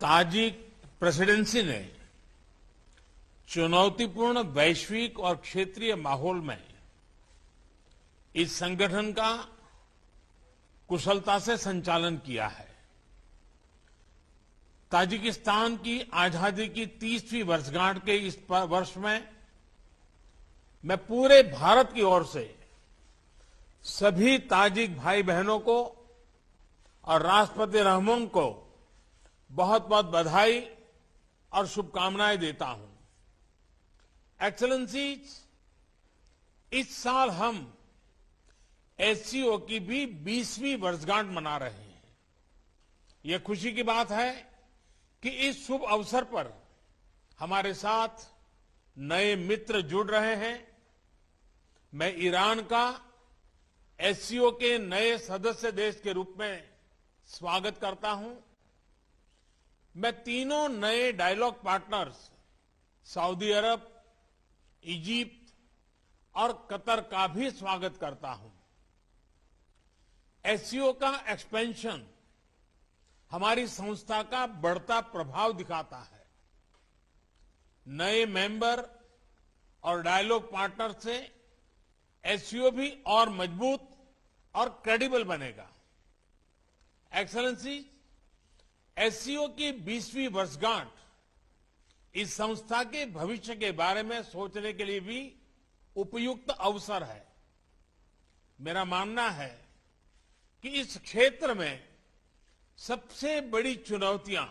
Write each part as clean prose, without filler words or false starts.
Tajik presidency ने चुनौतीपूर्ण वैश्विक और क्षेत्रीय माहौल में इस संगठन का कुशलता से संचालन किया है। ताजिकिस्तान की आजादी की 30वीं वर्षगांठ के इस वर्ष में मैं पूरे भारत की ओर से सभी ताजिक भाई बहनों को और राष्ट्रपति रहमोन को बहुत बहुत बधाई और शुभकामनाएं देता हूं। एक्सेलेंसीज, इस साल हम एससीओ की भी 20वीं वर्षगांठ मना रहे हैं। यह खुशी की बात है कि इस शुभ अवसर पर हमारे साथ नए मित्र जुड़ रहे हैं। मैं ईरान का एससीओ के नए सदस्य देश के रूप में स्वागत करता हूं। मैं तीनों नए डायलॉग पार्टनर्स सऊदी अरब, इजिप्ट और कतर का भी स्वागत करता हूं। एससीओ का एक्सपेंशन हमारी संस्था का बढ़ता प्रभाव दिखाता है। नए मेंबर और डायलॉग पार्टनर से एससीओ भी और मजबूत और क्रेडिबल बनेगा। एक्सेलेंसी, एससीओ की 20वीं वर्षगांठ इस संस्था के भविष्य के बारे में सोचने के लिए भी उपयुक्त अवसर है। मेरा मानना है कि इस क्षेत्र में सबसे बड़ी चुनौतियां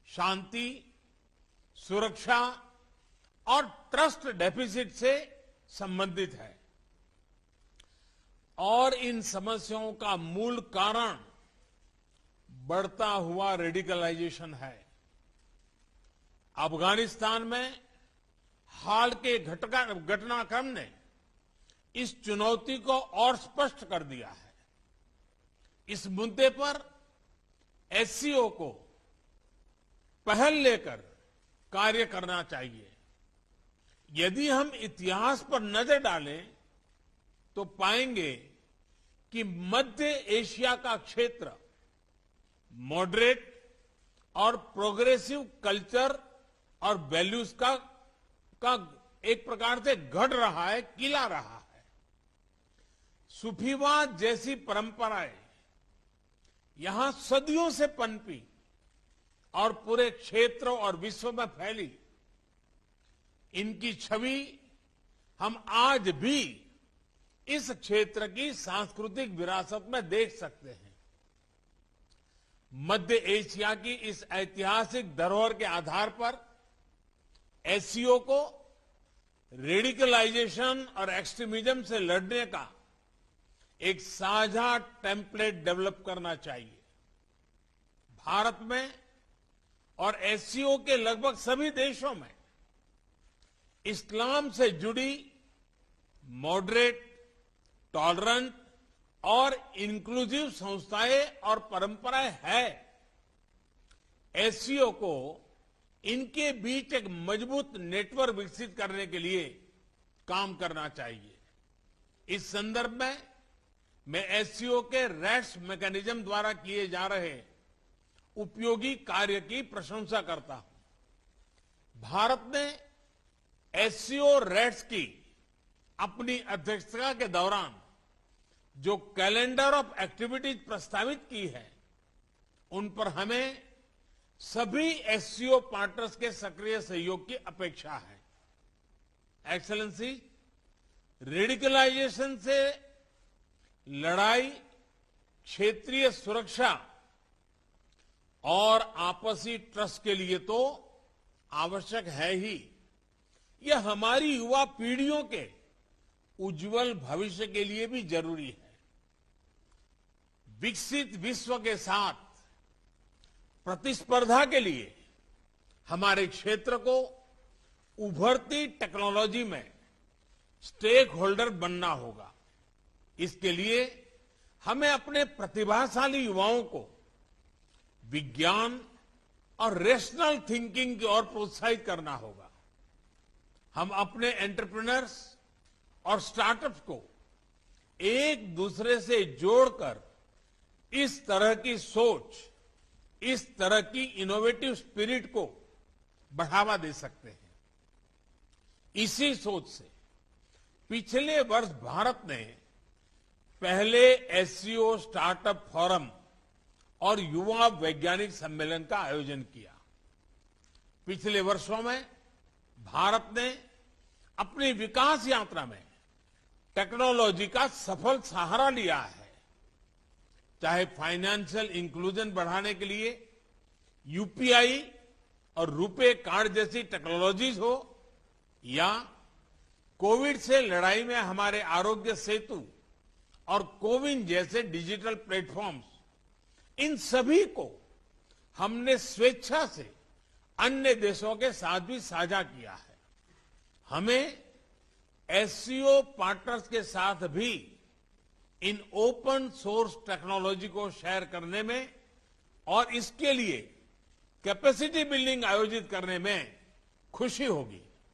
शांति, सुरक्षा और ट्रस्ट डेफिसिट से संबंधित है और इन समस्याओं का मूल कारण बढ़ता हुआ रेडिकलाइजेशन है। अफगानिस्तान में हाल के घटनाक्रम ने इस चुनौती को और स्पष्ट कर दिया है। इस मुद्दे पर एससीओ को पहल लेकर कार्य करना चाहिए। यदि हम इतिहास पर नजर डालें तो पाएंगे कि मध्य एशिया का क्षेत्र मॉडरेट और प्रोग्रेसिव कल्चर और वैल्यूज का एक प्रकार से गढ़ रहा है, किला रहा है। सूफीवाद जैसी परंपराएं यहां सदियों से पनपी और पूरे क्षेत्र और विश्व में फैली। इनकी छवि हम आज भी इस क्षेत्र की सांस्कृतिक विरासत में देख सकते हैं। मध्य एशिया की इस ऐतिहासिक धरोहर के आधार पर एससीओ को रेडिकलाइजेशन और एक्सट्रीमिज्म से लड़ने का एक साझा टेम्पलेट डेवलप करना चाहिए। भारत में और एससीओ के लगभग सभी देशों में इस्लाम से जुड़ी मॉडरेट, टॉलरेंट और इंक्लूसिव संस्थाएं और परंपराएं हैं। एससीओ को इनके बीच एक मजबूत नेटवर्क विकसित करने के लिए काम करना चाहिए। इस संदर्भ में मैं एससीओ के रैट्स मैकेनिज्म द्वारा किए जा रहे उपयोगी कार्य की प्रशंसा करता हूं। भारत ने एससीओ रैट्स की अपनी अध्यक्षता के दौरान जो कैलेंडर ऑफ एक्टिविटीज प्रस्तावित की है, उन पर हमें सभी एससीओ पार्टनर्स के सक्रिय सहयोग की अपेक्षा है। एक्सेलेंसी, रेडिकलाइजेशन से लड़ाई क्षेत्रीय सुरक्षा और आपसी ट्रस्ट के लिए तो आवश्यक है ही, यह हमारी युवा पीढ़ियों के उज्जवल भविष्य के लिए भी जरूरी है। विकसित विश्व के साथ प्रतिस्पर्धा के लिए हमारे क्षेत्र को उभरती टेक्नोलॉजी में स्टेक होल्डर बनना होगा। इसके लिए हमें अपने प्रतिभाशाली युवाओं को विज्ञान और रेशनल थिंकिंग की ओर प्रोत्साहित करना होगा। हम अपने एंटरप्रेन्योर्स और स्टार्टअप्स को एक दूसरे से जोड़कर इस तरह की सोच इस तरह की इनोवेटिव स्पिरिट को बढ़ावा दे सकते हैं। इसी सोच से पिछले वर्ष भारत ने पहले एससीओ स्टार्टअप फोरम और युवा वैज्ञानिक सम्मेलन का आयोजन किया। पिछले वर्षों में भारत ने अपनी विकास यात्रा में टेक्नोलॉजी का सफल सहारा लिया है, चाहे फाइनेंशियल इंक्लूजन बढ़ाने के लिए यूपीआई और रुपे कार्ड जैसी टेक्नोलॉजीज हो, या कोविड से लड़ाई में हमारे आरोग्य सेतु और कोविन जैसे डिजिटल प्लेटफॉर्म्स, इन सभी को हमने स्वेच्छा से अन्य देशों के साथ भी साझा किया है। हमें एससीओ पार्टनर्स के साथ भी इन ओपन सोर्स टेक्नोलॉजी को शेयर करने में और इसके लिए कैपेसिटी बिल्डिंग आयोजित करने में खुशी होगी।